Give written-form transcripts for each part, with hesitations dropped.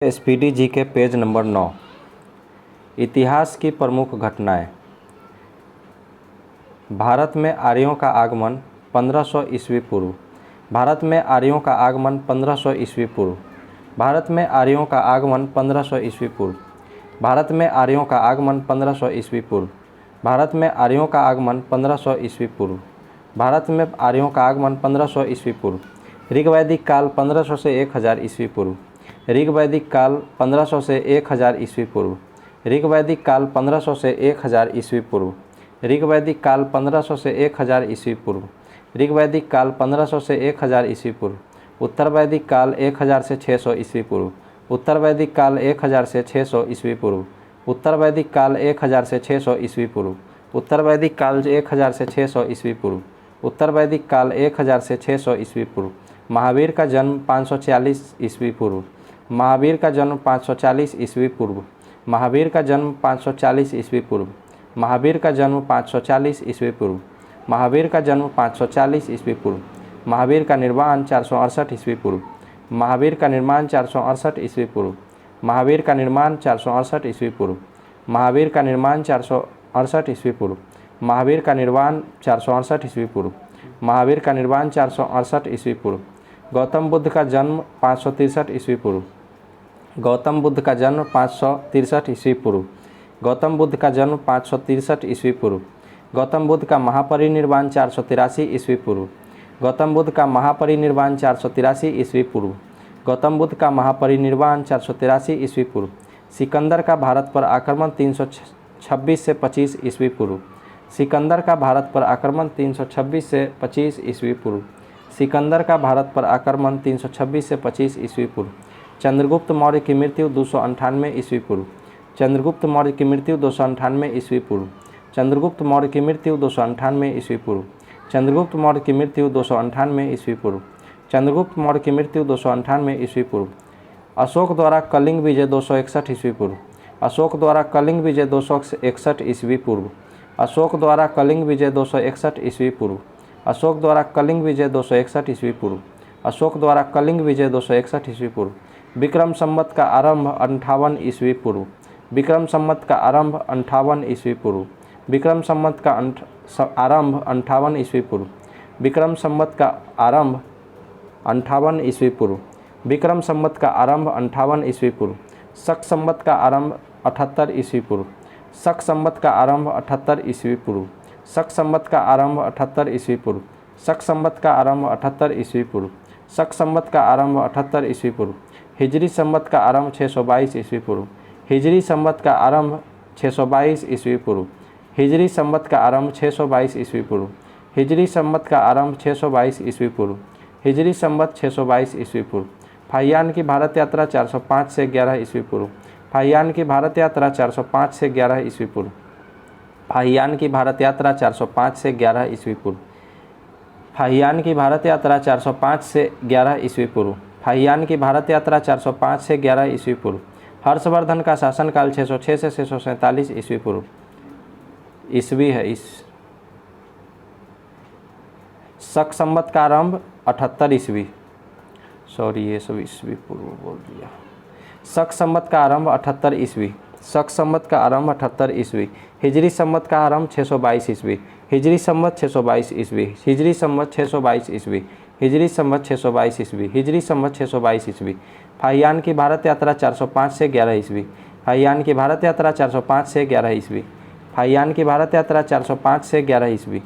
SPD जी के page number 9। इतिहास की प्रमुख घटनाएं। भारत में आर्यों का आगमन 1500 ईस्वी पूर्व। भारत में आर्यों का आगमन 1500 ईस्वी पूर्व। भारत में आर्यों का आगमन 1500 ईस्वी पूर्व। भारत में आर्यों का आगमन 1500 ईस्वी पूर्व। भारत में आर्यों का आगमन 1500 ईस्वी पूर्व। भारत में आर्यों का आगमन 1500 ईस्वी पूर्व। ऋग्वैदिक काल 1500 से 1000 ईस्वी पूर्व। ऋग्वैदिक काल 1500 से 1000 ईस्वी पूर्व। ऋग्वैदिक काल 1500 से 1000 ईस्वी पूर्व। ऋग्वैदिक काल 1500 से 1000 ईस्वी पूर्व। ऋग्वैदिक काल 1500 से 1000 ईस्वी पूर्व। उत्तर वैदिक काल 1000 से 600 ईस्वी पूर्व। उत्तर वैदिक काल 1000 से 600 ईस्वी पूर्व। उत्तर वैदिक काल 1000 से 600 ईस्वी पूर्व। उत्तर वैदिक काल 1000 से 600 ईस्वी पूर्व। उत्तर वैदिक काल 1000 से 600 ईस्वी पूर्व। महावीर का जन्म 540 ईस्वी पूर्व। महावीर का जन्म 540 ईस्वी पूर्व। महावीर का जन्म 540 ईस्वी पूर्व। महावीर का जन्म 540 ईस्वी पूर्व। महावीर का जन्म 540 ईस्वी पूर्व। महावीर का निर्माण 468 ईस्वी पूर्व। महावीर का निर्माण 468 ईस्वी पूर्व। महावीर का निर्माण 468 ईस्वी पूर्व। महावीर का निर्माण 468 ईस्वी पूर्व। महावीर का निर्माण 468 ईस्वी पूर्व। महावीर का निर्माण 468 ईस्वी पूर्व। गौतम बुद्ध का जन्म 563 ईस्वी पूर्व। गौतम बुद्ध का जन्म 563 ईस्वी पूर्व। गौतम बुद्ध का जन्म 563 ईस्वी पूर्व। गौतम बुद्ध का महापरिनिर्वाण 483 ईस्वी पूर्व। गौतम बुद्ध का महापरिनिर्वाण 483 ईस्वी पूर्व। गौतम बुद्ध का महापरिनिर्वाण 483 ईस्वी पूर्व। सिकंदर का भारत पर आक्रमण 326 से 25 ईस्वी पूर्व। सिकंदर का भारत पर आक्रमण 326 से 25 ईस्वी पूर्व। सिकंदर का भारत पर आक्रमण 326 से 25 ईस्वी पूर्व। चंद्रगुप्त मौर्य की मृत्यु 298 ईस्वी पूर्व। चंद्रगुप्त मौर्य की मृत्यु 298 ईस्वी पूर्व। चंद्रगुप्त मौर्य की मृत्यु 298 ईस्वी पूर्व। चंद्रगुप्त मौर्य की मृत्यु 298 ईस्वी पूर्व। चंद्रगुप्त मौर्य की मृत्यु 298 ईस्वी पूर्व। अशोक द्वारा कलिंग विजय 261 ईस्वी पूर्व। अशोक द्वारा कलिंग विजय 261 ईस्वी पूर्व। अशोक द्वारा कलिंग विजय 261 ईस्वी पूर्व। अशोक द्वारा कलिंग विजय 261 ईस्वी पूर्व। अशोक द्वारा कलिंग विजय 261 ईस्वी पूर्व। विक्रम संवत का आरंभ 58 ईस्वी पूर्व। विक्रम संवत का आरंभ 58 ईस्वी पूर्व। विक्रम संवत का आरंभ 58 ईस्वी पूर्व। विक्रम संवत का आरंभ 58 ईस्वी पूर्व। विक्रम संवत का आरंभ 58 ईस्वी पूर्व। शक संवत का आरंभ 78 ईस्वी पूर्व। शक संवत का आरंभ 78 ईस्वी पूर्व। शक संवत का आरंभ 78 ईस्वी पूर्व। शक संवत का आरंभ 78 ईस्वी पूर्व। शक संवत का आरंभ 78 ईस्वी पूर्व। हिजरी संवत का आरंभ 622 ईस्वी पूर्व। हिजरी संवत का आरंभ 622 ईस्वी पूर्व। हिजरी संवत का आरंभ 622 ईस्वी पूर्व। हिजरी संवत का आरंभ 622 ईस्वी पूर्व। हिजरी संवत 622 ईस्वी पूर्व। फाहियान की भारत यात्रा 405 से 11 ईस्वी पूर्व। फाहियान की भारत यात्रा 405 से 11 ईस्वी पूर्व। फाहियान की भारत यात्रा 405 से 11 ईस्वी पूर्व। फाहियान की भारत यात्रा 405 से 11 ईस्वी पूर्व। फाहियान की भारत यात्रा 405 से 11 ईस्वी पूर्व। हर्षवर्धन का शासनकाल 606 से 647 ईस्वी पूर्व। ईस्वी है इस। शक संवत का आरंभ 78 ईस्वी। सॉरी, ये सब ईस्वी पूर्व बोल दिया। शक संवत का आरंभ 78 ईस्वी। शक संवत का आरंभ 78 ईस्वी। हिजरी संवत का आरंभ 622 ईस्वी। हिजरी संवत 622 ईस्वी। हिजरी संवत 622 ईस्वी। हिजरी संवत 622 ईस्वी। हिजरी संवत 622 ईस्वी। फाहियान की भारत यात्रा 405 से 11 ईस्वी। फाहियान की भारत यात्रा 405 से 11 ईस्वी। फाहियान की भारत यात्रा 405 से 11 ईस्वी।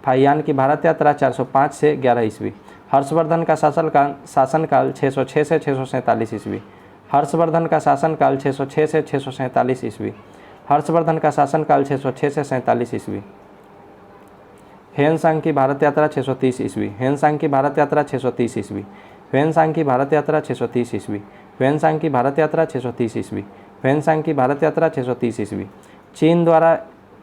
फाहियान की भारत यात्रा 405 से 11 ईस्वी। हर्षवर्धन का शासनकाल 606 से 647 ईस्वी। हर्षवर्धन का शासनकाल 606 से 647 ईस्वी। हर्षवर्धन का शासनकाल 606 से 47 ईस्वी। ह्वेनसांग की भारत यात्रा 630 ईस्वी। ह्वेनसांग की भारत यात्रा 630 ईस्वी। ह्वेनसांग की भारत यात्रा 630 ईस्वी। ह्वेनसांग की भारत यात्रा 630 ईस्वी। ह्वेनसांग की भारत यात्रा 630 ईस्वी। चीन द्वारा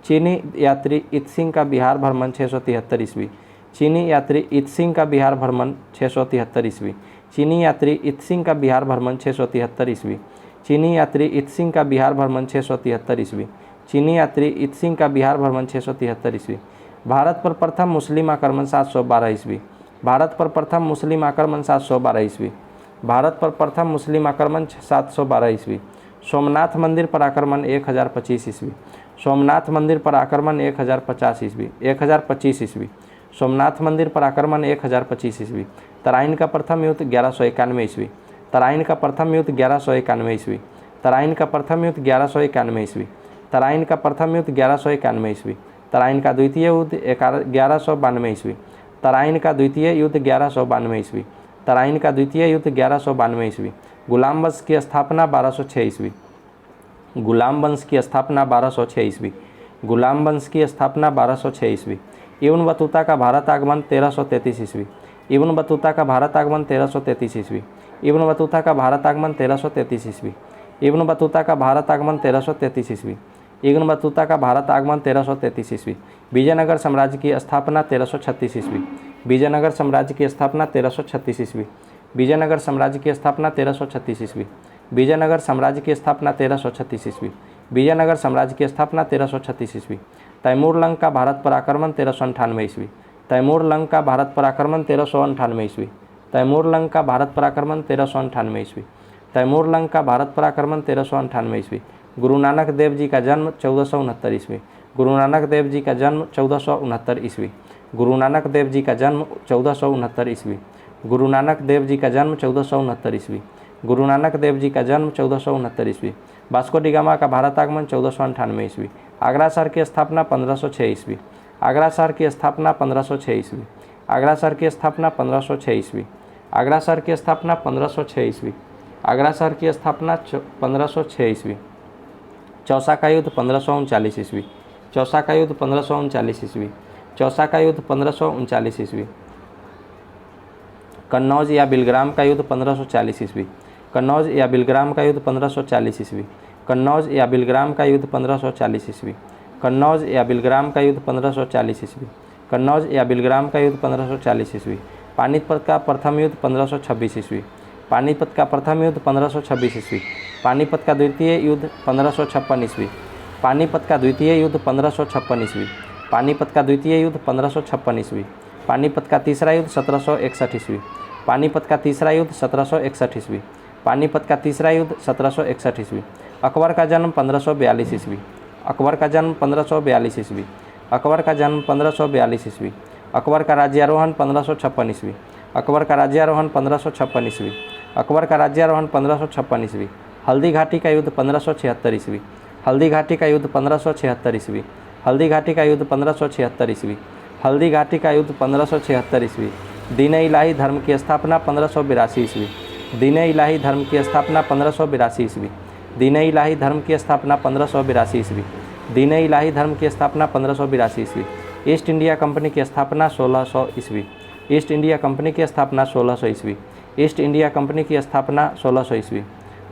चीनी यात्री इत्सिंग का बिहार भ्रमण 673 ईस्वी। चीनी यात्री इत्सिंग का बिहार भ्रमण 673 ईस्वी। चीनी यात्री इत्सिंग का बिहार भ्रमण 673 ईस्वी। चीनी यात्री इत्सिंग का बिहार भ्रमण 673 ईस्वी। चीनी यात्री इत्सिंग का बिहार भ्रमण 673 ईस्वी। भारत पर प्रथम मुस्लिम आक्रमण 712 ईस्वी। भारत पर प्रथम मुस्लिम आक्रमण 712 ईस्वी। भारत पर प्रथम मुस्लिम आक्रमण 712 ईस्वी। सोमनाथ मंदिर पर आक्रमण 1025 ईस्वी। सोमनाथ मंदिर पर आक्रमण 1050 ईस्वी 1025 ईस्वी। सोमनाथ मंदिर पर आक्रमण 1025 ईस्वी। तराइन का प्रथम युद्ध 1191 ईस्वी। तराइन का प्रथम युद्ध 1191 ईस्वी। तराइन का प्रथम युद्ध 1191 ईस्वी। तराइन का प्रथम युद्ध 1191 ईस्वी। तराइन का द्वितीय युद्ध 1192 ईस्वी। तराइन का द्वितीय युद्ध 1192 ईस्वी। तराइन का द्वितीय युद्ध 1192 ईस्वी। गुलाम वंश की स्थापना 1206 ईस्वी। गुलाम वंश की स्थापना 1206 ईस्वी। गुलाम वंश की स्थापना 1206 ईस्वी। इब्न बतूता का भारत आगमन 1333 ईस्वी। इब्न बतूता का भारत आगमन 1333 ईस्वी। इब्न बतूता का भारत आगमन 1333 ईस्वी। इब्न बतूता का भारत आगमन 1333 ईस्वी। इब्न बतूता का भारत आगमन 1333 ईस्वी। विजयनगर साम्राज्य की स्थापना 1336 ईस्वी। विजयनगर साम्राज्य की स्थापना 1336 ईस्वी। विजयनगर साम्राज्य की स्थापना 1336 ईस्वी। विजयनगर साम्राज्य की स्थापना 1336 ईस्वी। विजयनगर साम्राज्य की स्थापना 1336 ईस्वी। तैमूर लंग का भारत पर आक्रमण 1398 ईस्वी। तैमूर लंग का भारत पर आक्रमण 1398 ईस्वी। तैमूर लंग का भारत पर आक्रमण 1398 ईस्वी। तैमूर लंग का भारत पर आक्रमण 1398 ईस्वी। गुरु नानक देव जी का जन्म 1469 ईस्वी। गुरु नानक देव जी का जन्म 1469 ईस्वी। गुरु नानक देव जी का जन्म 1469 ईस्वी। गुरु नानक देव जी का जन्म 1469 ईस्वी। गुरु नानक देव जी का जन्म 1469 ईस्वी। वास्को डी गामा का भारत आगमन 1498 ईस्वी। आगरा शहर की स्थापना 1506 ईस्वी। आगरा शहर की स्थापना 1506 ईस्वी। आगरा शहर की स्थापना 1506 ईस्वी। आगरा शहर की स्थापना 1506 ईस्वी। आगरा शहर की स्थापना 1506 ईस्वी। चौसा का युद्ध 1539 ईस्वी। चौसा का युद्ध 1539 ईस्वी। चौसा का युद्ध 1539 ईस्वी। कन्नौज या बिलग्राम का युद्ध 1540 ईस्वी। कन्नौज या बिलग्राम का युद्ध 1540 ईस्वी। कन्नौज या बिलग्राम का युद्ध 1540 ईस्वी। कन्नौज या बिलग्राम का युद्ध 1540 ईस्वी। कन्नौज या बिलग्राम का युद्ध 1540 ईस्वी। पानीपत का प्रथम युद्ध 1526 ईस्वी। पानीपत का प्रथम युद्ध 1526 ईस्वी। पानीपत का द्वितीय युद्ध 1556 ईस्वी। पानीपत का द्वितीय युद्ध 1556 ईस्वी। पानीपत का द्वितीय युद्ध 1556 ईस्वी। पानीपत का तीसरा युद्ध 1761 ईस्वी। पानीपत का तीसरा युद्ध 1761 ईस्वी। पानीपत का तीसरा युद्ध 1761 ईस्वी। अकबर का जन्म 1542 ईस्वी। अकबर का जन्म 1542 ईस्वी। अकबर का जन्म 1542 ईस्वी। अकबर का राज्यारोहण 1556 ईस्वी। अकबर का राज्यारोहण 1556 ईस्वी। अकबर का राज्यारोहण 1556 ईस्वी। हल्दी घाटी का युद्ध 1576 ईस्वी। हल्दी घाटी का युद्ध 1576 ईस्वी। हल्दी घाटी का युद्ध 1576 ईस्वी। हल्दी घाटी का युद्ध 1576 ईस्वी। दीन इलाही धर्म की स्थापना 1582 ईस्वी। दीन इलाही धर्म की स्थापना 1582 ईस्वी। दीन इलाही धर्म की स्थापना 1582 ईस्वी। दीन इलाही धर्म की स्थापना 1582 ईस्वी। ईस्ट इंडिया कंपनी की स्थापना 1600 ईस्वी। ईस्ट इंडिया कंपनी की स्थापना 1600 ईस्वी। ईस्ट इंडिया कंपनी की स्थापना 1600 ईस्वी।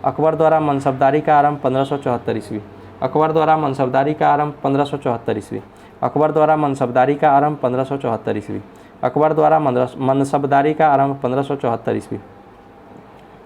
अकबर द्वारा मनसबदारी का आरंभ 1574 ईस्वी। अकबर द्वारा मनसबदारी का आरंभ 1574 ईस्वी। अकबर द्वारा मनसबदारी का आरंभ 1574 ईस्वी। अकबर द्वारा मनसबदारी का आरंभ 1574 ईस्वी।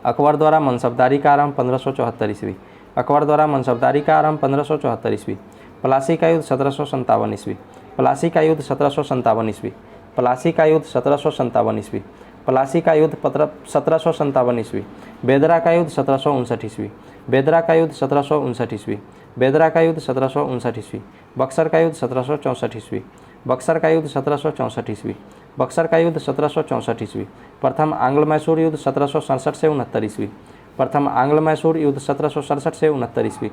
अकबर द्वारा मनसबदारी का आरंभ 1574 ईस्वी। अकबर द्वारा मनसबदारी का आरंभ 1574 ईस्वी। प्लासी का युद्ध 1757 ईस्वी। प्लासी का युद्ध 1757 ईस्वी। प्लासी का युद्ध 1757 ईस्वी। प्लासी का युद्ध 1757 ईस्वी। बेदरा का युद्ध 1759 ईस्वी। बेदरा का युद्ध 1759 ईस्वी। बेदरा का युद्ध 1759 ईस्वी। बक्सर का युद्ध 1764 ईस्वी। बक्सर का युद्ध 1764 ईस्वी। बक्सर का युद्ध 1764 ईस्वी। प्रथम आंग्ल मैसूर युद्ध 1767 से 69 ईस्वी। प्रथम आंग्ल मैसूर युद्ध 1767 से 69 ईस्वी।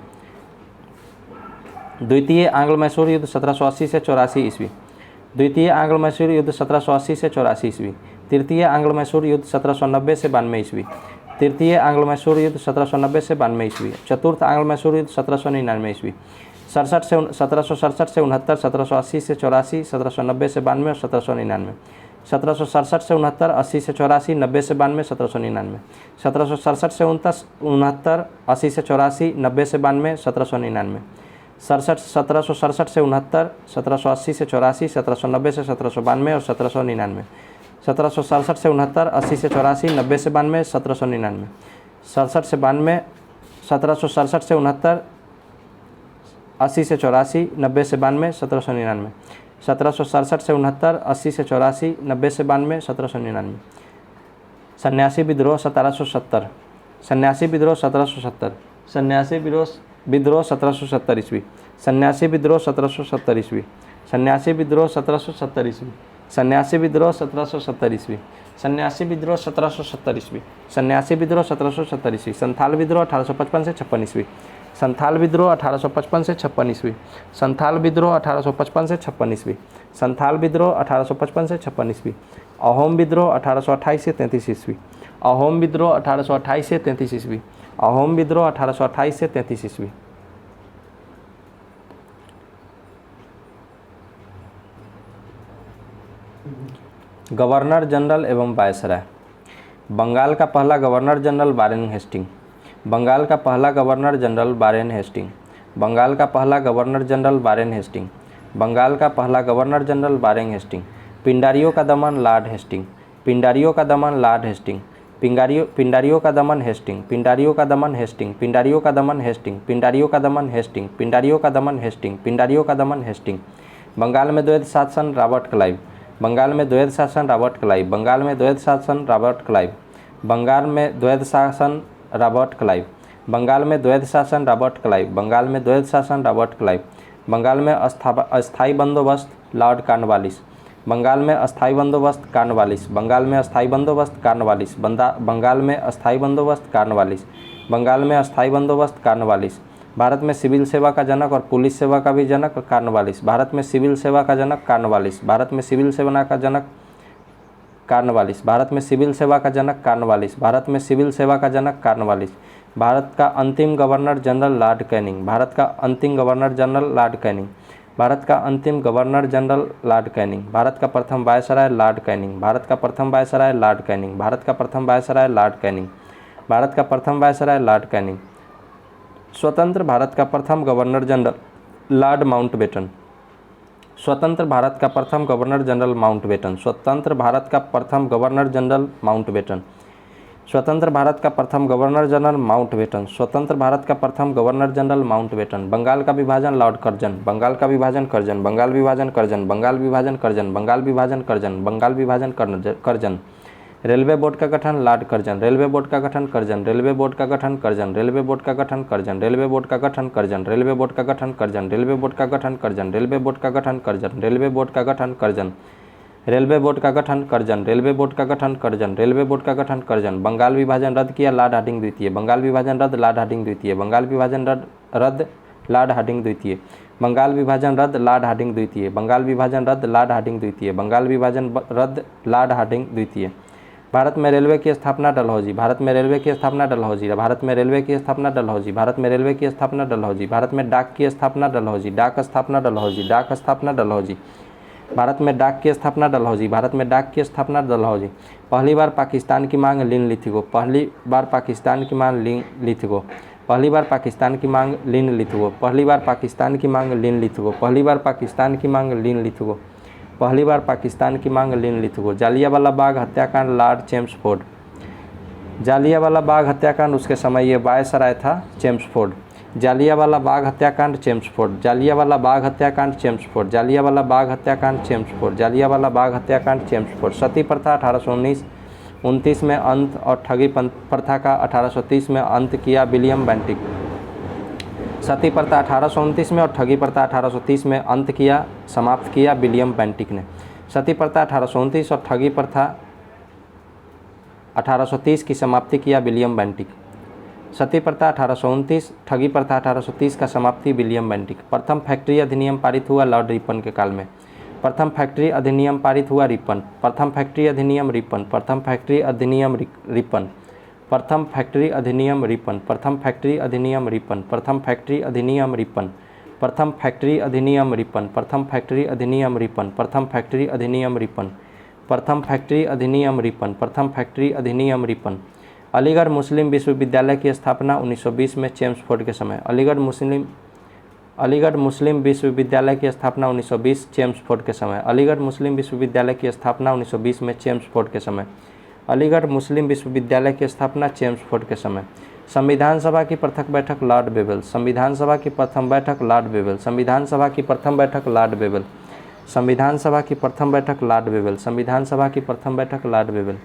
द्वितीय आंग्ल मैसूर युद्ध 1780 से 84 ईस्वी। द्वितीय आंग्ल मैसूर युद्ध 1780 से 84 ईस्वी। तृतीय आंग्ल मैसूर युद्ध 1790 से 92 ईस्वी। तृतीय आंग्ल मैसूर युद्ध 1790 से 92 ईस्वी। चतुर्थ आंग्ल मैसूर युद्ध 1799 ईस्वी। 1767 से 69, 1780 से 84, 1790 से 92 और 1799। 1767 से 69, 80 से 84, 90 से 92, 1799। 1767 से 69, 80 से 84, 90 से 92, 1799। 1767 से 69, 1780 से 84, 1790 से 1792 और 1799। 1767 से 69, 80 से 84, 90 से 92, 1799। 67 से 92, 1767 से 69, 80 से 84, 90 से 92, 1799। 1767 से 69, 80 से 84, 90 से 92, 1799। सन्यासी विद्रोह 1770, सन्यासी विद्रोह 1770, सन्यासी विद्रोह 1770 ईस्वी, सन्यासी विद्रोह 1770 ईस्वी, सन्यासी विद्रोह 1770 ईस्वी, सन्यासी विद्रोह 1770 ईस्वी, सन्यासी विद्रोह 1770 ईस्वी, सन्यासी विद्रोह 1770 ईस्वी, संथाल विद्रोह 1855 से 56 ईस्वी, संथाल विद्रोह 1855 से 56 ईस्वी, संथाल विद्रोह 1855 से 56 ईस्वी, संथाल विद्रोह 1855 से 56 ईस्वी, अहोम विद्रोह 1828 से 33 ईस्वी, अहोम विद्रोह 1828 से 33 ईस्वी, अहोम विद्रोह 1828 से 33 ईस्वी। गवर्नर जनरल एवं वायसराय। बंगाल का पहला governor general Warren Hasting, Bengal का पहला governor general Warren Hasting, Bengal का पहला governor general Warren Hasting, Bengal का पहला गवर्नर जनरल वारेन हेस्टिंग। पिंडारियों का दमन लॉर्ड हेस्टिंग, पिंडारियों का दमन लॉर्ड हेस्टिंग, पिंडारियों का दमन हेस्टिंग, पिंडारियों का दमन हेस्टिंग, पिंडारियों का दमन हेस्टिंग, पिंडारियों का दमन हेस्टिंग, पिंडारियों का दमन हेस्टिंग, पिंडारियों का दमन हेस्टिंग। बंगाल में द्वैध शासन रॉबर्ट क्लाइव, बंगाल में द्वैध शासन रॉबर्ट क्लाइव, बंगाल में द्वैध शासन रॉबर्ट क्लाइव, बंगाल में द्वैध शासन रॉबर्ट क्लाइव, बंगाल में द्वैध शासन रॉबर्ट क्लाइव, बंगाल में द्वैध शासन रॉबर्ट क्लाइव। बंगाल में अस्थायी बंदोबस्त लॉर्ड कॉर्नवालिस, बंगाल में अस्थायी बंदोबस्त कॉर्नवालिस, बंगाल में अस्थायी बंदोबस्त कॉर्नवालिस, बंगाल में अस्थायी बंदोबस्त कॉर्नवालिस, बंगाल में अस्थायी बंदोबस्त कॉर्नवालिस। भारत में सिविल सेवा का जनक और पुलिस सेवा का भी जनक कॉर्नवालिस, भारत में सिविल सेवा का जनक कॉर्नवालिस, भारत में सिविल सेवा का जनक कॉर्नवालिस, भारत में सिविल सेवा का जनक कॉर्नवालिस, भारत में सिविल सेवा का जनक कॉर्नवालिस। भारत का अंतिम governor general Lord Canning, Bharat का अंतिम governor general Lord Canning, Bharat का अंतिम governor general Lord Canning. Bharat का प्रथम वायसराय लॉर्ड कैनिंग, भारत का प्रथम वायसराय लॉर्ड कैनिंग, भारत का प्रथम वायसराय लॉर्ड कैनिंग, भारत का प्रथम वायसराय लॉर्ड कैनिंग। स्वतंत्र भारत का प्रथम गवर्नर जनरल लॉर्ड माउंटबेटन, स्वतंत्र भारत का प्रथम गवर्नर जनरल माउंटबेटन, स्वतंत्र भारत का प्रथम गवर्नर जनरल माउंटबेटन, स्वतंत्र भारत का प्रथम गवर्नर जनरल माउंटबेटन, स्वतंत्र भारत का प्रथम गवर्नर जनरल माउंटबेटन। बंगाल का विभाजन लॉर्ड कर्जन, बंगाल का विभाजन कर्जन, बंगाल विभाजन कर्जन, बंगाल विभाजन कर्जन, बंगाल विभाजन कर्जन, बंगाल विभाजन कर्जन। रेलवे बोर्ड का गठन लॉर्ड कर्जन, रेलवे बोर्ड का गठन कर्जन, रेलवे बोर्ड का गठन कर्जन, रेलवे बोर्ड का गठन कर्जन, रेलवे बोर्ड का गठन कर्जन, रेलवे बोर्ड का गठन कर्जन, रेलवे बोर्ड का गठन कर्जन, रेलवे बोर्ड का गठन कर्जन, रेलवे बोर्ड का गठन कर्जन, रेलवे बोर्ड का गठन कर्जन, रेलवे बोर्ड का गठन कर्जन, रेलवे बोर्ड का गठन कर्जन। बंगाल विभाजन रद्द किया लॉर्ड हार्डिंग द्वितीय, बंगाल विभाजन रद्द लॉर्ड हार्डिंग द्वितीय, बंगाल विभाजन रद्द लॉर्ड हार्डिंग द्वितीय, बंगाल विभाजन रद्द लॉर्ड हार्डिंग द्वितीय, बंगाल विभाजन रद्द लॉर्ड हार्डिंग द्वितीय, बंगाल विभाजन रद्द लॉर्ड हार्डिंग द्वितीय। भारत में रेलवे की स्थापना डलहौजी, भारत में रेलवे की स्थापना डलहौजी, भारत में रेलवे की स्थापना डलहौजी, भारत में रेलवे की स्थापना डलहौजी, भारत में डाक की स्थापना डलहौजी, डाक स्थापना डलहौजी, डाक स्थापना डलहौजी, भारत में डाक की स्थापना डलहौजी, भारत में डाक की स्थापना डलहौजी। पहली बार पाकिस्तान की मांग लिन लिथिगो, पहली बार पाकिस्तान की मांग लिन लिथिगो, पहली बार पाकिस्तान की मांग लिन लिथिगो, पहली बार पाकिस्तान की मांग लिन लिथिगो, पहली बार पाकिस्तान की मांग लिन लिथिगो, पहली बार पाकिस्तान की मांग लिन लिथिगो। जालियांवाला बाग हत्याकांड लॉर्ड चेम्सफोर्ड, जालियांवाला बाग हत्याकांड उसके समय ये वायसराय था चेम्सफोर्ड। जालियांवाला बाग हत्याकांड चेम्सफोर्ड, जालियांवाला बाग हत्याकांड चेम्सफोर्ड, जालियांवाला बाग हत्याकांड चेम्सफोर्ड, जालियांवाला बाग हत्याकांड चेम्सफोर्ड। सती प्रथा 1819 में अंत और ठगी प्रथा का 1830 में अंत किया विलियम बेंटिक। सती प्रथा 1829 में और ठगी प्रथा 1830 में अंत किया, समाप्त किया विलियम बेंटिक ने। सती प्रथा 1829 और ठगी प्रथा 1830 की समाप्ति किया विलियम बेंटिक। सती प्रथा 1829, ठगी प्रथा 1830 का समाप्ति विलियम बेंटिक। प्रथम फैक्ट्री अधिनियम पारित हुआ लॉर्ड रिपन के काल में। प्रथम फैक्ट्री अधिनियम पारित हुआ रिपन, प्रथम फैक्ट्री अधिनियम रिपन, प्रथम फैक्ट्री अधिनियम रिपन, प्रथम फैक्ट्री अधिनियम रिपन, प्रथम फैक्ट्री अधिनियम रिपन, प्रथम फैक्ट्री अधिनियम रिपन, प्रथम फैक्ट्री अधिनियम रिपन, प्रथम फैक्ट्री अधिनियम रिपन, प्रथम फैक्ट्री अधिनियम रिपन, प्रथम फैक्ट्री अधिनियम रिपन, प्रथम फैक्ट्री अधिनियम रिपन। अलीगढ़ मुस्लिम विश्वविद्यालय की स्थापना 1920 में चेम्सफोर्ड के समय। अलीगढ़ मुस्लिम विश्वविद्यालय की स्थापना 1920 चेम्सफोर्ड के समय। अलीगढ़ मुस्लिम विश्वविद्यालय की स्थापना 1920 में चेम्सफोर्ड के समय। अलीगढ़ मुस्लिम विश्वविद्यालय की स्थापना चेम्सफोर्ड के समय। संविधान सभा की प्रथम बैठक लॉर्ड बेवेल, संविधान सभा की प्रथम बैठक लॉर्ड बेवेल, संविधान सभा की प्रथम बैठक लॉर्ड बेवेल, संविधान सभा की प्रथम बैठक लॉर्ड बेवेल, संविधान सभा की प्रथम बैठक लॉर्ड बेवेल।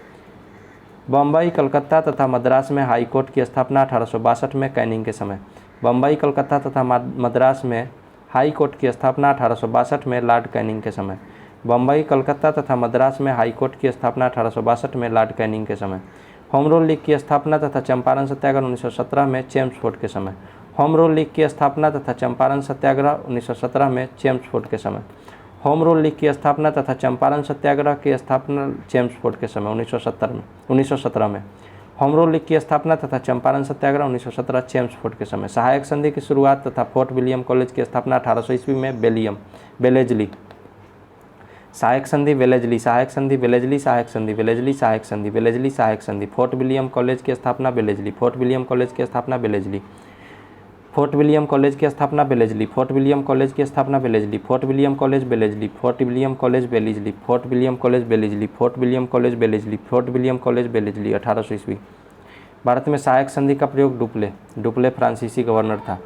बम्बई, कलकत्ता तथा मद्रास में हाई कोर्ट की स्थापना 1862 में कैनिंग के समय। बम्बई, कलकत्ता तथा मद्रास में हाई कोर्ट की स्थापना 1862 में लॉर्ड कैनिंग के समय। बम्बई, कलकत्ता तथा मद्रास में हाई कोर्ट की स्थापना 1862 में लॉर्ड कैनिंग के समय। होम रूल लीग की स्थापना तथा चंपारण सत्याग्रह 1917 में चेम्सफोर्ड के समय। होम रूल लीग की स्थापना तथा चंपारण सत्याग्रह 1917 में चेम्सफोर्ड के समय। होम रूल लीग की स्थापना तथा चंपारण सत्याग्रह की स्थापना चेम्सफोर्ड के समय 1917 में। होम रूल लीग की स्थापना तथा चंपारण सत्याग्रह 1917 चेम्सफोर्ड के समय। सहायक संधि की शुरुआत तथा फोर्ट विलियम कॉलेज की स्थापना 1800 ईस्वी में वेलेजली। सहायक संधि वेलेजली, सहायक संधि वेलेजली, सहायक संधि वेलेजली, सहायक संधि वेलेजली, सहायक संधि। फोर्ट विलियम कॉलेज की स्थापना वेलेजली, फोर्ट विलियम कॉलेज की स्थापना वेलेजली। फोर्ट विलियम कॉलेज की स्थापना वेलेजली, फोर्ट विलियम कॉलेज की स्थापना Wellesley, fort William college Wellesley, fort William college Wellesley, fort William college Wellesley, fort William college Wellesley, fort William college Wellesley 1800 ईस्वी। भारत में सहायक संधि का प्रयोग डुप्ले फ्रांसीसी गवर्नर था।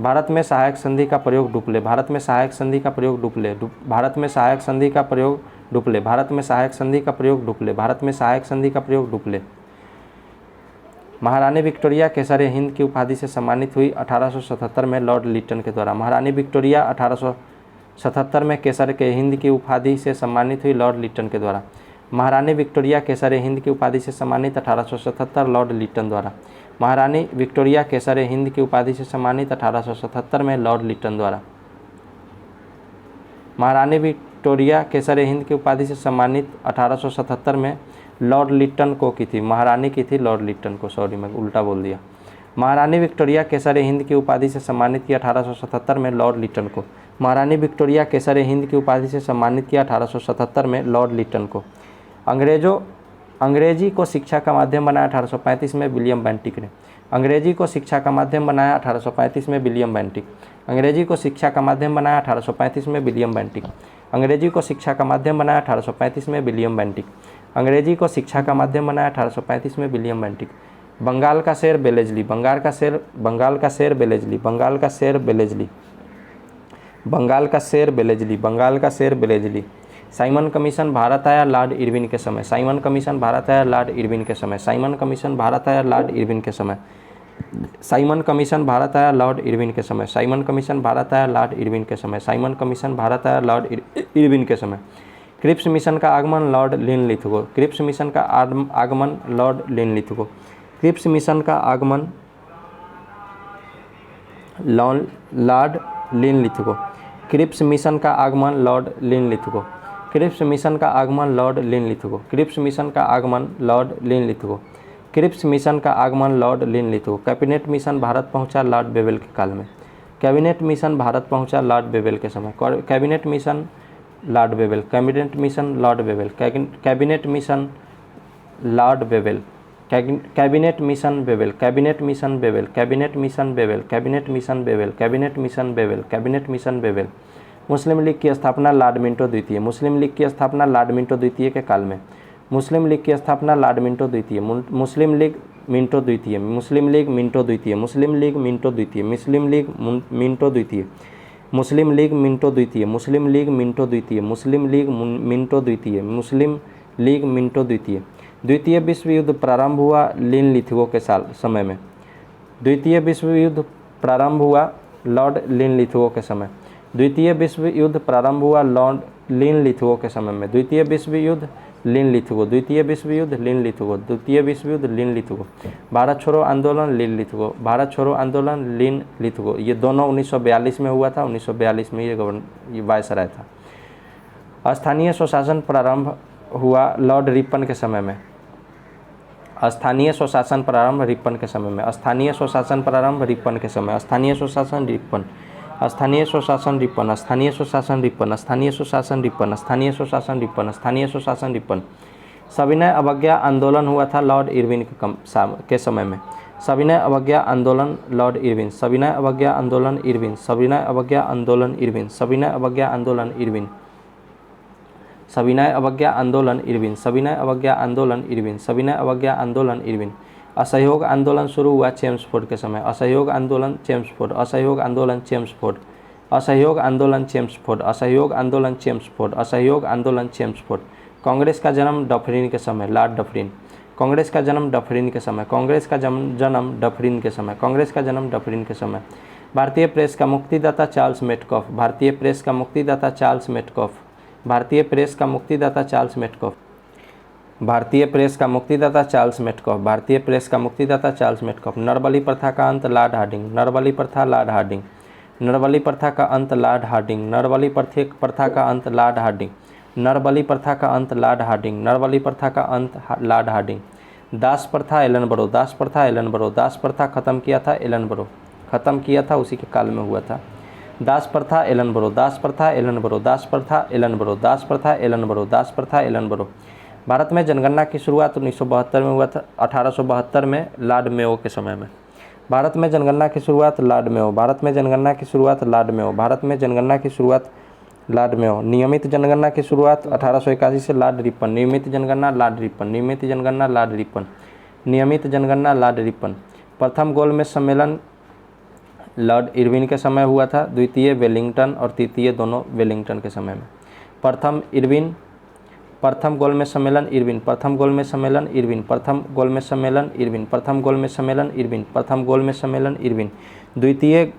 भारत में सहायक संधि का प्रयोग डुप्ले, भारत में सहायक संधि का प्रयोग डुप्ले, भारत में सहायक संधि का प्रयोग डुप्ले, भारत में सहायक संधि का प्रयोग डुप्ले, भारत में सहायक संधि का प्रयोग डुप्ले। महारानी विक्टोरिया केसर हिंद की उपाधि से सम्मानित हुई 1877 में लॉर्ड लिटन के द्वारा। महारानी विक्टोरिया 1877 में केसर के हिंद की उपाधि से सम्मानित हुई लॉर्ड लिटन के द्वारा। महारानी विक्टोरिया केसर हिंद की उपाधि से सम्मानित 1877 लॉर्ड लिटन द्वारा। महारानी विक्टोरिया केसर हिंद की उपाधि से सम्मानित 1877 में लॉर्ड लिटन द्वारा। महारानी विक्टोरिया केसर हिंद की उपाधि से सम्मानित 1877 में लॉर्ड लिटन को की थी, महारानी की थी लॉर्ड लिटन को, सॉरी मैं उल्टा बोल दिया। महारानी विक्टोरिया केसर हिंद की उपाधि से सम्मानित किया 1877 में लॉर्ड लिटन को। महारानी विक्टोरिया केसर हिंद की उपाधि से सम्मानित किया 1877 में लॉर्ड लिटन को। अंग्रेजी को शिक्षा का माध्यम बनाया 1835 में विलियम बेंटिक ने। अंग्रेजी को शिक्षा का माध्यम बनाया 1835 में विलियम बेंटिक। अंग्रेजी को शिक्षा का माध्यम बनाया 1835 में विलियम बेंटिक। अंग्रेजी को शिक्षा का माध्यम बनाया 1835 में विलियम बेंटिक। अंग्रेजी को शिक्षा का माध्यम बनाया 1835 में विलियम बेंटिक। बंगाल का शेर बेलेजली, बंगाल का शेर बेलेजली, बंगाल का शेर बेलेजली, बंगाल का शेर बेलेजली, बंगाल का शेर बेलेजली। साइमन कमीशन भारत आया लॉर्ड इरविन के समय। साइमन कमीशन भारत आया लॉर्ड इरविन के समय। साइमन कमीशन भारत आया लॉर्ड इरविन के समय। साइमन कमीशन भारत आया लॉर्ड इरविन के समय। साइमन कमीशन भारत आया लॉर्ड इरविन के समय। साइमन कमीशन भारत आया लॉर्ड इरविन के समय। क्रिप्स मिशन का आगमन लॉर्ड लिनलिथगो। क्रिप्स मिशन का आगमन लॉर्ड लिनलिथगो। क्रिप्स मिशन का आगमन लॉर्ड लिनलिथगो। क्रिप्स मिशन का आगमन लॉर्ड लिनलिथगो। क्रिप्स मिशन का आगमन लॉर्ड लिनलिथगो। क्रिप्स मिशन का आगमन लॉर्ड लिनलिथगो। क्रिप्स मिशन का आगमन Lord Linlithgow. Cabinet mission Bharat पहुंचा लॉर्ड बेवेल के काल में। कैबिनेट मिशन भारत पहुंचा लॉर्ड बेवेल के समय। Cabinet mission Lord Wavell. Cabinet mission Lord Wavell. Cabinet mission Lord Wavell. Cabinet mission Wavell. Cabinet mission Wavell. Cabinet mission Wavell. Cabinet mission Wavell. Cabinet mission Wavell. Cabinet mission Wavell. Muslim League की स्थापना Lord Minto द्वितीय। मुस्लिम League की स्थापना Lord Minto द्वितीय के काल में। मुस्लिम League की स्थापना लॉर्ड मिंटो द्वितीय। मुस्लिम लीग मिंटो द्वितीय। मुस्लिम लीग मिंटो द्वितीय। मुस्लिम लीग मिंटो द्वितीय। मुस्लिम लीग मिंटो द्वितीय। मुस्लिम लीग मिंटो द्वितीय। मुस्लिम लीग मिंटो द्वितीय। मुस्लिम लीग मिंटो द्वितीय। मुस्लिम लीग मिंटो द्वितीय। द्वितीय विश्व युद्ध प्रारंभ हुआ लिनलिथगो के समय में। द्वितीय विश्व युद्ध प्रारंभ हुआ लॉर्ड लिनलिथगो के समय। द्वितीय विश्व युद्ध प्रारंभ हुआ लॉर्ड लिनलिथगो के समय में। द्वितीय विश्व युद्ध लिनलिथगो। द्वितीय विश्व युद्ध लिनलिथगो। द्वितीय विश्व युद्ध लिनलिथगो। भारत छोड़ो आंदोलन लिनलिथगो। भारत छोड़ो आंदोलन लिनलिथगो। ये दोनों 1942 में हुआ था। 1942 में ये वायसराय था। स्थानीय स्वशासन प्रारंभ हुआ लॉर्ड रिपन के समय में। स्थानीय स्वशासन प्रारंभ रिपन के समय में। स्थानीय स्वशासन प्रारंभ रिपन के समय। स्थानीय स्वशासन रिपन। स्थानीय स्वशासन रिपन। स्थानीय स्वशासन रिपन। स्थानीय स्वशासन रिपन। स्थानीय स्वशासन रिपन। स्थानीय स्वशासन रिपन। सविनय अवज्ञा आंदोलन हुआ था लॉर्ड इरविन के समय में। सविनय अवज्ञा आंदोलन लॉर्ड इरविन। सविनय अवज्ञा आंदोलन इरविन। सविनय अवज्ञा आंदोलन इरविन। सविनय अवज्ञा आंदोलन इरविन। सविनय अवज्ञा आंदोलन इरविन। सविनय अवज्ञा आंदोलन इरविन। सविनय अवज्ञा आंदोलन इरविन। असहयोग आंदोलन शुरू हुआ चेम्सफोर्ड के समय। असहयोग आंदोलन चेम्सफोर्ड। असहयोग आंदोलन चेम्सफोर्ड। असहयोग आंदोलन चेम्सफोर्ड। असहयोग आंदोलन चेम्सफोर्ड। असहयोग आंदोलन चेम्सफोर्ड। कांग्रेस का जन्म डफरिन के समय। Lord Dufferin. कांग्रेस का जन्म डफरिन के समय, कांग्रेस का जन्म डफरिन के समय, कांग्रेस का जन्म डफरिन के समय। भारतीय प्रेस का मुक्तिदाता चार्ल्स मेटकॉफ, भारतीय प्रेस का मुक्तिदाता चार्ल्स मेटकॉफ, भारतीय प्रेस का मुक्तिदाता चार्ल्स मेटकॉफ, भारतीय प्रेस का मुक्तिदाता चार्ल्स मेटकॉफ, भारतीय प्रेस का मुक्तिदाता चार्ल्स मेटकॉफ। नरबली प्रथा का अंत लॉर्ड हार्डिंग, नरबली प्रथा लॉर्ड हार्डिंग, नरबली प्रथा का अंत लॉर्ड हार्डिंग, नरबली प्रथा का अंत लॉर्ड हार्डिंग, नरबली प्रथा का अंत लॉर्ड हार्डिंग, नरबली प्रथा का अंत लॉर्ड हार्डिंग। दास प्रथा एलनबरो, दास प्रथा एलनबरो, दास प्रथा खत्म किया था एलनबरो, खत्म किया था उसी के काल में हुआ था। दास प्रथा एलनबरो, दास प्रथा एलनबरो, दास प्रथा एलनबरो, दास प्रथा एलनबरो, दास प्रथा एलनबरो। भारत में जनगणना की शुरुआत 1972 में हुआ था, 1872 में लॉर्ड मेयो के समय में। भारत में जनगणना की शुरुआत लॉर्ड मेयो, भारत में जनगणना की शुरुआत लॉर्ड मेयो, भारत में जनगणना की शुरुआत लॉर्ड मेयो। नियमित जनगणना की शुरुआत 1881 से लॉर्ड रिपन, नियमित जनगणना लॉर्ड रिपन, नियमित जनगणना लॉर्ड रिपन, नियमित जनगणना लॉर्ड रिपन। प्रथम गोलमेज सम्मेलन लॉर्ड इरविन के समय हुआ था, द्वितीय वेलिंगटन और तृतीय दोनों वेलिंगटन के समय में। प्रथम गोलमेज सम्मेलन इरविन, प्रथम गोलमेज सम्मेलन इरविन, प्रथम गोलमेज सम्मेलन इरविन, प्रथम गोलमेज सम्मेलन इरविन, प्रथम गोलमेज सम्मेलन इरविन। द्वितीय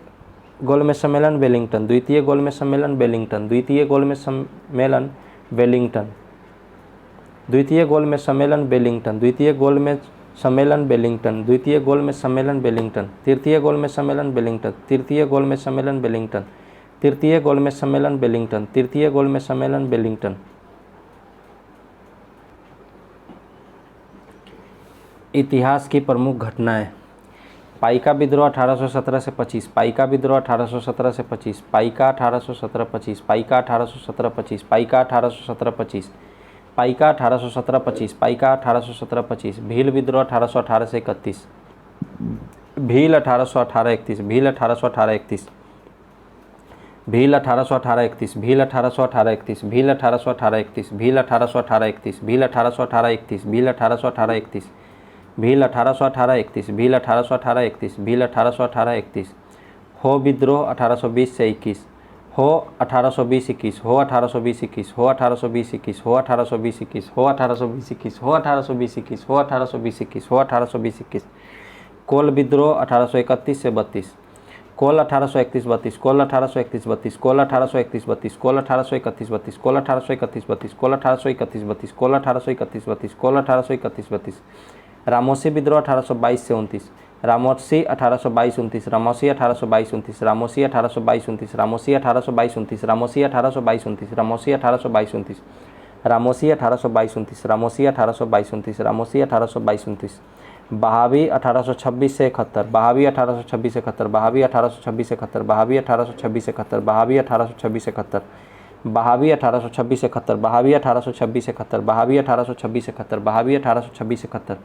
गोलमेज सम्मेलन वेलिंगटन, द्वितीय गोलमेज सम्मेलन वेलिंगटन, द्वितीय गोलमेज सम्मेलन वेलिंगटन, द्वितीय गोलमेज सम्मेलन वेलिंगटन, द्वितीय गोलमेज सम्मेलन वेलिंगटन, द्वितीय गोलमेज सम्मेलन वेलिंगटन, तृतीय गोलमेज सम्मेलन वेलिंगटन, तृतीय गोलमेज सम्मेलन वेलिंगटन, तृतीय गोलमेज सम्मेलन वेलिंगटन, तृतीय गोलमेज सम्मेलन वेलिंगटन। इतिहास की प्रमुख घटनाएं। पाइका विद्रोह 1817 से 25, पाइका विद्रोह 1817 से 25, पाइका 1817-25, पाइका 1817-25, पाइका 1817-25, पाइका 1817-25, पाइका 1817-25। भील विद्रोह 1818 से 31, भील 1818-31, भील 1818-31, भील 1818-31, भील 1818-31, भील 1818-31, भील 1818-31, भील 1818-31, भील 1818-31, भील 1818-31, भील 1818-31, भील 1818-31। हो विद्रोह 1820 से 21, हो 1820-21, हो 1820-21, हो 1820-21, हो 1820-21, हो 1820-21, हो 1820-21, हो 1820-21, हो 1820-21। कोल विद्रोह 1831 से 32, कोल 1831-32, कोल 1831-32, कोल 1831-32, कोल 1831-32, कोल 1831-32, कोल 1831-32, कोल 1831-32, कोल 1831-32। रामोसी विद्रोह 1822 से 29, रामोसी 1822-29, रामोसी 1822-29, रामोसी 1822-29, रामोसी 1822-29, रामोसी 1822-29, रामोसी 1822-29, रामोसी 1822-29, रामोसी 1822-29, रामोसी 1822-29। बहावी 1826 से 71, बहावी 1826 से 71, बहावी 1826 से 71, बहावी 1826 से 71, बहावी 1826 से 71, बहावी 1826 से 71, बहावी 1826 से 71, बहावी 1826 से 71, बहावी 1826 से 71।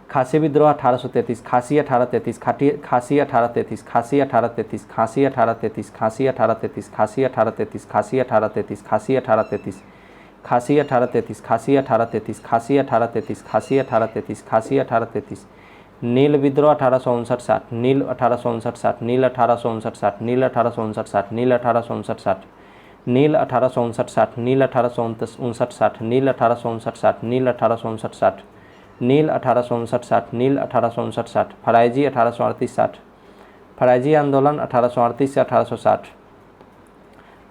खासी विद्रोह 1833, खासी 1833, खासी 1833, खासी 1833, खासी 1833, खासी 1833, खासी 1833, खासी 1833, खासी 1833, खासी 1833, खासी 1833, खासी 1833, खासी 1833, खासी 1833। नील विद्रोह 1859-60, नील 1859-60, नील 1859-60, नील 1859-60, नील 1859-60, नील 1859-60, नील 1859-60, नील 1859-60, नील 1859-60, नील 1859-60, नील 1859-60। फराइजी 1838-60, फराइजी आंदोलन 1838 से 1860,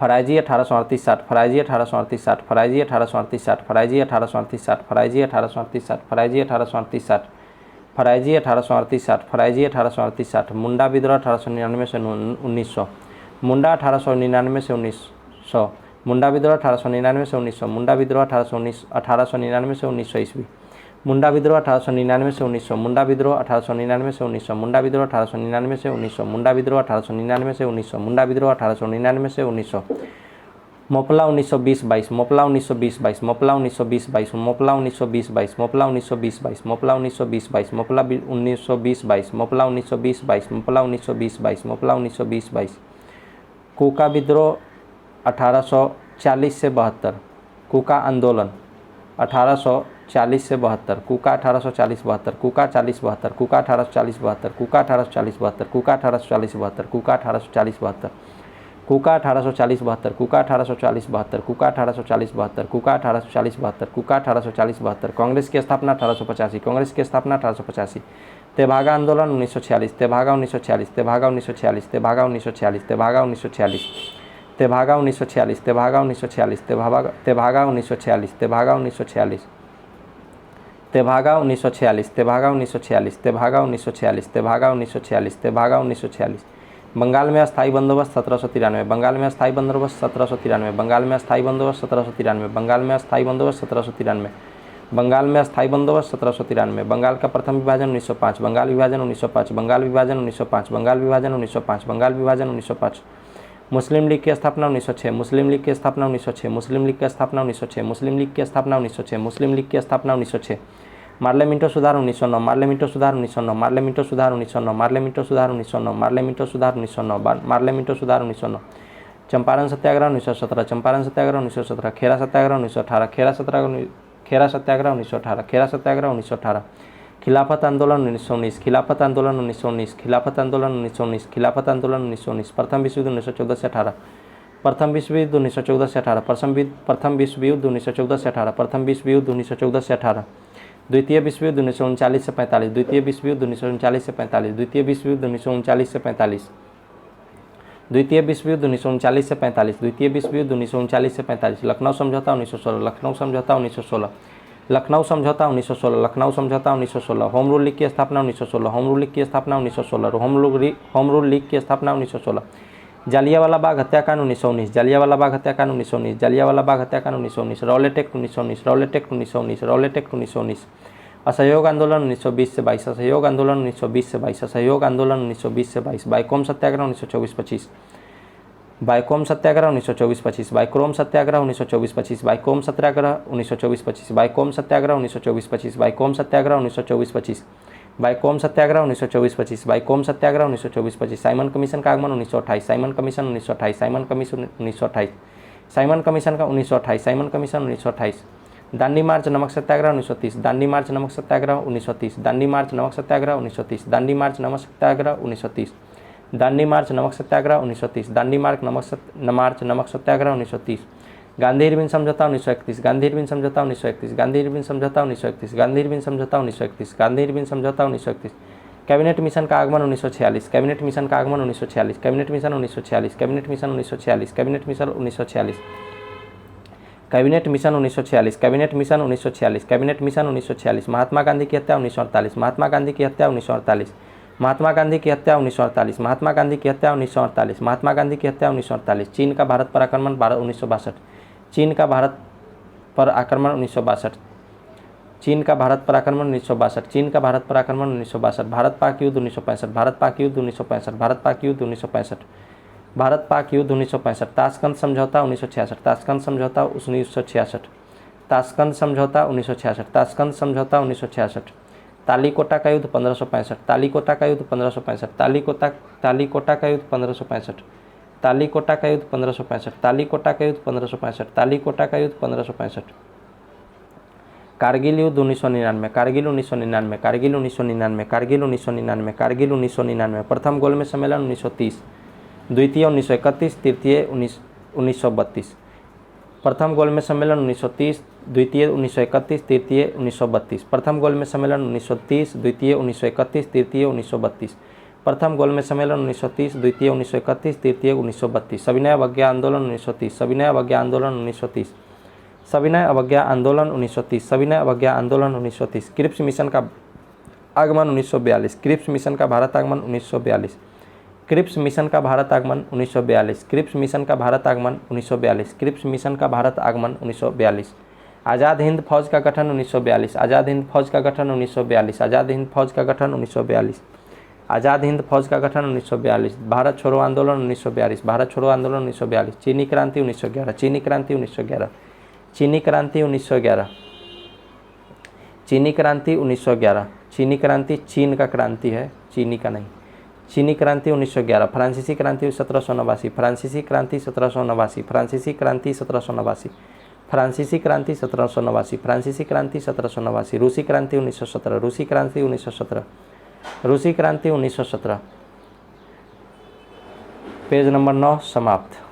फराइजी 1838-60, फराइजी 1838-60, फराइजी 1838-60, फराइजी 1838-60, फराइजी 1838-60, फराइजी 1838-60, फराइजी 1838-60, फराइजी 1838-60। मुंडा विद्रोह 1899 से 1900, मुंडा 1899 से 1900, मुंडा विद्रोह 1899 से 1900, मुंडा विद्रोह 1899 से 1900 ईस्वी, मुंडा विद्रोह 1899 से 1900, मुंडा विद्रोह 1899 से 1900, मुंडा विद्रोह 1899 से 1900, मुंडा विद्रोह 1899 से 1900, मुंडा विद्रोह 1899 से 1900। मोपला 1920-22, मोपला 1920-22, मोपला 1920-22, मोपला 1920-22, मोपला 1920-22, मोपला 1920-22, मोपला 1920-22, मोपला 1920-22, मोपला 1920-22, मोपला 1920-22। कूका विद्रोह 1840 से 72, कूका आंदोलन 1840 से 72, कूका 1840-72, कूका 40-72, कूका 1840-72, कूका 1840-72, कूका 1840-72, कूका 1840-72। कुका 1840-72, कुका 1840-72, कुका 1840-72, कुका 1840-72, कुका 1840-72, कांग्रेस की स्थापना 1885, कांग्रेस की स्थापना 1885, तेभागा आंदोलन 1946, तेभागा 1946, तेभागा 1946, तेभागा 1946, तेभागा 1946, तेभागा 1946, तेभागा 1946, तेभागा 1946, तेभागा 1946, तेभागा 1946, तेभागा 1946, तेभागा 1946, तेभागा 1946, तेभागा 1946, बंगाल में अस्थायी बंदोबस्त 1793, बंगाल में अस्थायी बंदोबस्त 1793, बंगाल में अस्थायी बंदोबस्त 1793, बंगाल में अस्थायी बंदोबस्त 1793, बंगाल में अस्थायी बंदोबस्त 1793, बंगाल का प्रथम विभाजन 1905, बंगाल विभाजन 1905, बंगाल विभाजन 1905, बंगाल विभाजन 1905, बंगाल विभाजन 1905, मुस्लिम लीग की स्थापना 1906, मुस्लिम लीग की स्थापना 1906, मुस्लिम लीग की स्थापना 1906, मुस्लिम लीग की स्थापना 1906, मुस्लिम लीग की स्थापना 1906, मार्लेमिंटो सुधार 1909, मार्लेमिंटो सुधार 1909, मार्लेमिंटो सुधार 1909, मार्लेमिंटो सुधार 1909, मार्लेमिंटो सुधार 1909, मार्लेमिंटो सुधार 1909, चंपारण सत्याग्रह 1917, चंपारण सत्याग्रह 1917, खेरा सत्याग्रह 1918, खेरा सत्याग्रह 1918, खेरा सत्याग्रह 1918, खिलाफत आंदोलन 1919, खिलाफत आंदोलन 1919, खिलाफत आंदोलन 1919, खिलाफत आंदोलन 1919, प्रथम विश्व युद्ध 1914 से 18, प्रथम विश्व युद्ध 1914 से 18, प्रथम विश्व युद्ध 1914 से 18, प्रथम विश्व युद्ध 1914 से 18, द्वितीय विश्व युद्ध 1939 से 45, द्वितीय विश्व युद्ध 1939 से 45, द्वितीय विश्व युद्ध 1939 से 45, द्वितीय विश्व युद्ध 1939 से 45, द्वितीय विश्व युद्ध 1939 से 45, लखनऊ समझौता 1916, लखनऊ समझौता 1916, लखनऊ समझौता 1916, लखनऊ समझौता 1916, होम रूल लीग की स्थापना 1916, होम रूल लीग की स्थापना 1916, होम रूल लीग की स्थापना 1916, जालियावाला बाग हत्याकांड 1919, जालियावाला बाग हत्याकांड 1919, जालियावाला बाग हत्याकांड 1919, Rowlatt act 1919, Rowlatt act 1919, Rowlatt act 1919, असहयोग आंदोलन 1920 से 22, असहयोग आंदोलन 1920 से 22, असहयोग आंदोलन 1920 से 22, बाइकोम सत्याग्रह 1924-25, बाइकोम सत्याग्रह 1924-25, बाइक्रोम सत्याग्रह 1924-25, बाइकोम सत्याग्रह 1924-25, बाइकोम सत्याग्रह 1924-25, बाइकोम सत्याग्रह 1924-25, बाइकोम सत्याग्रह 1924-25, बाइकोम सत्याग्रह 1924-25, साइमन कमीशन का आगमन 1928, Simon commission 1928, Simon commission 1928, Simon commission का 1928, साइमन कमीशन 1928, दांडी मार्च नमक सत्याग्रह 1930, दांडी मार्च नमक सत्याग्रह 1930, दांडी मार्च नमक सत्याग्रह 1930, दांडी मार्च नमक सत्याग्रह 1930, दांडी मार्च नमक सत्याग्रह 1930, दांडी मार्च नमक सत्याग्रह 1930, गांधी इरविन समझौता 1931, गांधी इरविन समझौता 1931, गांधी इरविन समझौता 1931, गांधी इरविन समझौता 1931, गांधी इरविन समझौता 1931, कैबिनेट मिशन का आगमन 1946, कैबिनेट मिशन का आगमन 1946, cabinet mission 1946, cabinet mission 1946, cabinet mission 1946, cabinet mission 1946, cabinet mission 1946, cabinet mission 1946, Mahatma Gandhi की हत्या 1948, महात्मा गांधी की हत्या 1948, महात्मा गांधी की हत्या 1948, महात्मा गांधी की हत्या 1948, महात्मा गांधी की हत्या 1948, चीन का भारत पर आक्रमण 1962, चीन का भारत पर आक्रमण 1962, चीन का भारत पर आक्रमण 1962, चीन का भारत पर आक्रमण 1962, भारत पाक युद्ध 1965, भारत पाक युद्ध 1965, भारत पाक युद्ध 1965, भारत पाक युद्ध 1965, ताशकंद समझौता 1966, ताशकंद समझौता 1966, ताशकंद समझौता 1966, ताशकंद समझौता 1966, तालीकोटा का युद्ध 1565, तालीकोटा का युद्ध 1565, तालीकोटा का युद्ध 1565, तालीकोटा का युद्ध 1565, तालीकोटा का युद्ध 1565, तालीकोटा का युद्ध 1565, कारगिल युद्ध 1999, कारगिल 1999, कारगिल 1999, कारगिल 1999, कारगिल 1999, प्रथम गोलमेज सम्मेलन 1930, द्वितीय 1931, तृतीय 1932, प्रथम गोलमेज सम्मेलन 1930, द्वितीय 1931, तृतीय 1932, प्रथम गोलमेज सम्मेलन 1930, द्वितीय 1931, तृतीय 1932, प्रथम गोलमेज सम्मेलन 1930, द्वितीय 1931, तृतीय 1932, सविनय अवज्ञा आंदोलन 1930, सविनय अवज्ञा आंदोलन 1930, सविनय अवज्ञा आंदोलन 1930, सविनय अवज्ञा आंदोलन 1930, क्रिप्स मिशन का आगमन 1942, क्रिप्स मिशन का भारत आगमन 1942, क्रिप्स मिशन का भारत आगमन 1942, क्रिप्स मिशन का भारत आगमन 1942, क्रिप्स मिशन का भारत आगमन 1942, आज़ाद हिंद फौज का गठन 1942, आज़ाद हिंद फौज का गठन 1942, आज़ाद हिंद फौज का गठन 1942, आज़ाद हिंद फौज का गठन 1942, भारत छोड़ो आंदोलन 1942, भारत छोड़ो आंदोलन 1942, चीनी क्रांति 1911, चीनी क्रांति 1911, चीनी क्रांति 1911, चीनी क्रांति 1911, चीनी क्रांति चीन का क्रांति है, चीनी का नहीं, चीनी क्रांति 1911, फ्रांसीसी क्रांति 1789, फ्रांसीसी क्रांति 1789, फ्रांसीसी क्रांति 1789, फ्रांसीसी क्रांति 1789, फ्रांसीसी क्रांति 1789, रूसी क्रांति 1917, रूसी क्रांति 1917, रूसी क्रांति 1917, पेज नंबर 9 समाप्त।